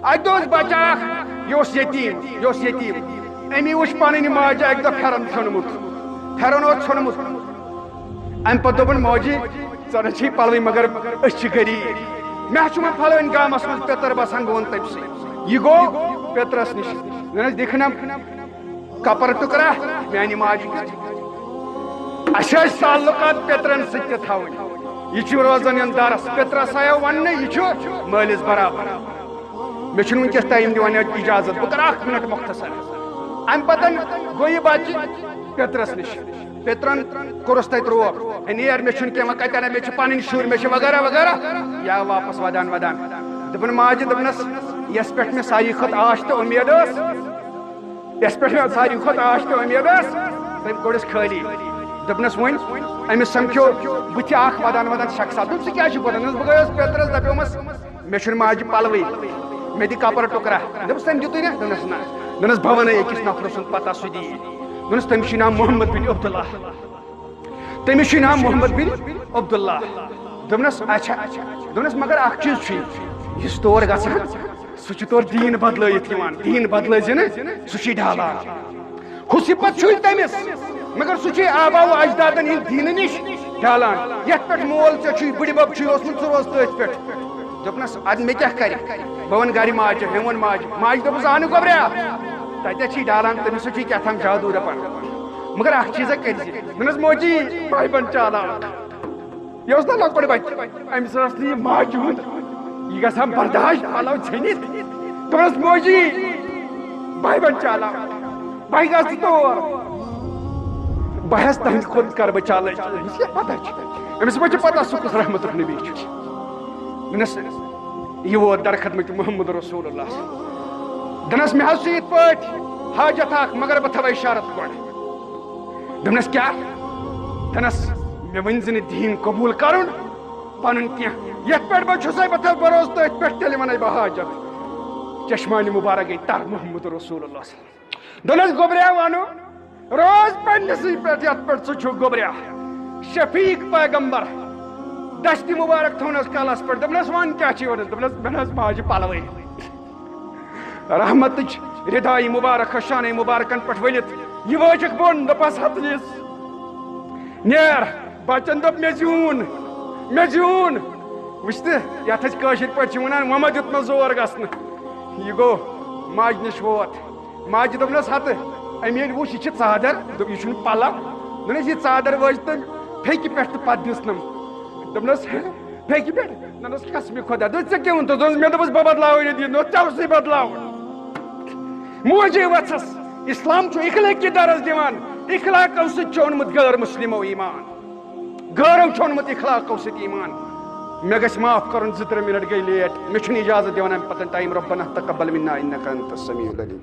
اتھ بچہ یہ یتیم امی وچ پنن ماجہ اک دہ پھرن ژھنمت پھرن ژھنمت ام پتہ دوپن موجی ژٕ چھی پلوی مگر أسۍ چھِ غریب مےٚ چھُ وۄنۍ پھلٲنۍ گامس منٛز پِتر بسان بہٕ وَنہٕ تٔمۍ سٕے یہ گوٚو پِترس نِش دپنس دِکھنم کپر ٹُکرا میانہِ ماجہِ کیُتھ اَسہِ ٲسۍ تعلقات پِترن سۭتۍ تہِ تھاوٕنۍ یہ چھُ روزان یَن درس پِترس آیو وننہٕ یہ چھُ مٲلِس برابر مےٚ چھُنہٕ وٕنکیٚس ٹایم دِوان اجازت بہٕ کرٕ اکھ منٹ مختصر ام پتن گوٚو یہِ بچہِ پِترس نِش پِترن کوٚرُس تتہِ روب نیر مےٚ چھُنہٕ کینٛہہ وۄنۍ کتہِ انہٕ مےٚ چھِ پنٕنۍ شُرۍ مےٚ چھِ وغیرہ وغیرہ یا واپس ودان دوٚپُن ماجہِ دوٚپنس یس پٮ۪ٹھ مےٚ ساروی کھۄتہٕ آش تہٕ اُمید ٲس یس پٮ۪ٹھ مےٚ ساروی کھۄتہٕ آش تہٕ اُمید ٲس تٔمۍ کوٚڑُس خٲلی دوٚپنس وۄنۍ أمِس سمکھیو بٕتھِ اکھ ودان شخصا دوٚپ ژٕ کیٛاہ چھُکھ ودان بہٕ گٔیوس پِترس دپیومس مےٚ چھُنہٕ ماجہِ پلوٕے مےٚ دِ کپر ٹُکرا دوٚپُس تٔمۍ دِتُے نا دوٚپنس نہ دوٚپنس بہٕ ونَے أکِس نفرٕ سُنٛد پتہ سُہ دِیہِ دوٚپنس تٔمِس چھُ ناو محمد بن عبداللہ تٔمِس چھُ ناو محمد بن عبداللہ دوٚپنس اچھا دوٚپنس مگر اکھ چیٖز چھُے یُس تور گژھان سُہ چھُ تورٕ دیٖن بدلٲیِتھ یِوان دیٖن بدلٲے زِ نہٕ سُہ چھُے ڈالان ہُہ صفت چھُے تٔمِس مگر سُہ چھُے آبا و اجدادن ہٕنٛدۍ دیٖنہٕ نِش ڈالان یتھ پٮ۪ٹھ مول ژےٚ چھُے بٕڈِ بب چھُے اوسمُت ژٕ روز تٔتھۍ پٮ۪ٹھ دوٚپنس ادٕ مےٚ کیٛاہ کرِ بہٕ ونہٕ گرِ ماجہِ مےٚ ووٚن ماجہِ دوٚپُس اہنُ گوٚبریا تتٮ۪تھ چھُے ڈالان تٔمِس سۭتۍ چھُے کیٛاہ تام جادوٗ دپان مگر اکھ چیٖزا کٔرۍ زِ دوٚپنس موجی بھاے بن چالاک یہِ اوس نا لۄکُٹ بچہِ أمِس ٲس نہٕ یہِ ماجہِ ہُنٛد یہ گژھان برداشت پلو ژھٔنِتھ دوٚپنس موجی بھاے بن چالاک بہٕ گژھٕ تور بہٕ ہٮ۪س تہنٛدِ کھۄتہٕ کرٕ بہٕ چالٲکی أمِس کیٛاہ پتہ چھِ أمِس ما چھِ پتہ سُہ کُس رحمتُک نبی چھُ دوٚپنس یہِ ووت درخدمٕتۍ محمد رسول اللہ دوٚپنس مےٚ حظ چھُ یِتھ پٲٹھۍ حاجت اکھ مگر بہٕ تھاوے شرط گۄڈٕ دوٚپنس کیٛاہ دوٚپنس مےٚ ؤنۍ زِ نہٕ دیٖن قبوٗل کرُن پنُن کینٛہہ یتھ پٮ۪ٹھ بہٕ چھُسے بہٕ تھاوٕ بروسہٕ تٔتھۍ پٮ۪ٹھ تیٚلہِ ونے بہٕ حاجت چشمانہِ مُبارک گٔے تر محمد رسول اللہ دوٚپنس گوٚبریا ونو روز پننسٕے پٮ۪ٹھ یتھ پٮ۪ٹھ ژٕ چھُکھ گوٚبریا شفیق پیغمبر دشتہِ مُبارک تھونس کلس پٮ۪ٹھ دوٚپنس ون کیٛاہ چھُے ونان دوٚپنس مےٚ نہ حظ ماجہِ پلوٕے رحمتٕچ رِدایہِ مُبارک شانہِ مُبارکن پٮ۪ٹھ ؤلِتھ یہِ وٲجِکھ بۄن دوٚپس ہتہٕ نیر بچن دوٚپ مےٚ زیوٗن وٕچھ تہٕ یتھ أسۍ کٲشِر پٲٹھۍ چھِ ونان وۄنۍ ما دیُت مےٚ زور گژھنہٕ یہِ گوٚو ماجہِ نِش ووت ماجہِ دوٚپنس ہتہٕ أمۍ ییٚلہِ وٕچھ یہِ چھِ ژادر دوٚپ یہِ چھُنہٕ پلو دوٚپنس یہِ ژادر وٲج تٔمۍ پھیٚکہِ پٮ۪ٹھ تہٕ پتہٕ دِژنم دوٚپنس پھیٚکہِ پٮ۪ٹھ دوٚپنس قسمِ خۄدا دوٚپ ژےٚ کیٛاہ ووٚنتھس دوٚپنس مےٚ دوٚپُس بہٕ بدلاوے نہٕ دیٖن دوٚپ ژےٚ اوسُے بدلاوُن موجی وژھس اسلام چھُ اخلٲقی درس دِوان اخلاقو سۭتۍ چھُ اوٚنمُت غٲر مُسلِمو ایٖمان غٲرو چھُ اوٚنمُت اخلاقو سۭتۍ ایٖمان مےٚ گژھِ معاف کرُن 2-3 منٹ گٔے لیٹ مےٚ چھُنہٕ اجازت دِوان امہِ پتہٕ ٹایم ربنا تقبل منا انک انت السمیع العلیم